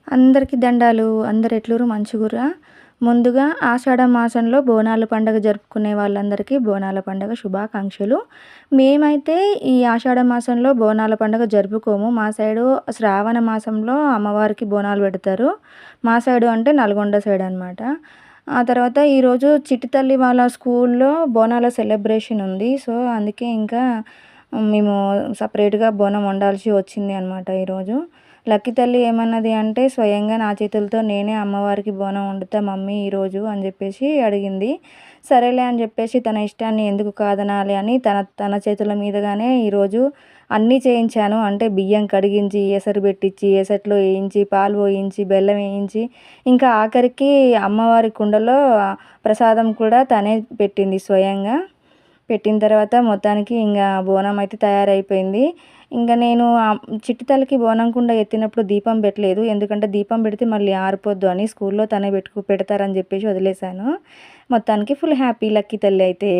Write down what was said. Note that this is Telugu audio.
అందరికీ దండాలు. అందరు ఎట్లుర్రు మంచిగుర్రా? ముందుగా ఆషాఢ మాసంలో బోనాల పండగ జరుపుకునే వాళ్ళందరికీ బోనాల పండగ శుభాకాంక్షలు. మేమైతే ఈ ఆషాఢ మాసంలో బోనాల పండగ జరుపుకోము. మా సైడు శ్రావణ మాసంలో అమ్మవారికి బోనాలు పెడతారు. మా సైడు అంటే నల్గొండ సైడ్ అనమాట. ఆ తర్వాత ఈరోజు చిట్టి తల్లి వాళ్ళ స్కూల్లో బోనాల సెలబ్రేషన్ ఉంది. సో, అందుకే ఇంకా మేము సపరేట్‌గా బోనం వండాల్సి వచ్చింది అనమాట ఈరోజు. లక్కీ తల్లి ఏమన్నది అంటే, స్వయంగా నా చేతులతో నేనే అమ్మవారికి బోనం వండుతా మమ్మీ ఈరోజు అని చెప్పేసి అడిగింది. సరేలే అని చెప్పేసి తన ఇష్టాన్ని ఎందుకు కాదనాలి అని తన తన చేతుల మీదుగానే ఈరోజు అన్నీ చేయించాను. అంటే బియ్యం కడిగించి, ఎసరు పెట్టించి, ఎసట్లో వేయించి, పాలు పోయించి, బెల్లం వేయించి, ఇంకా ఆఖరికి అమ్మవారి కుండలో ప్రసాదం కూడా తనే పెట్టింది స్వయంగా. పెట్టిన తర్వాత మొత్తానికి ఇంగ బోనం అయితే తయారైపోయింది. ఇంక నేను చిట్టి తల్లికి బోనం కుండ ఎత్తినప్పుడు దీపం పెట్టలేదు. ఎందుకంటే దీపం పెడితే మళ్ళీ ఆరిపోద్దు అని స్కూల్లో తనే పెడతారని చెప్పేసి వదిలేసాను. మొత్తానికి ఫుల్ హ్యాపీ లక్కీ తల్లి అయితే.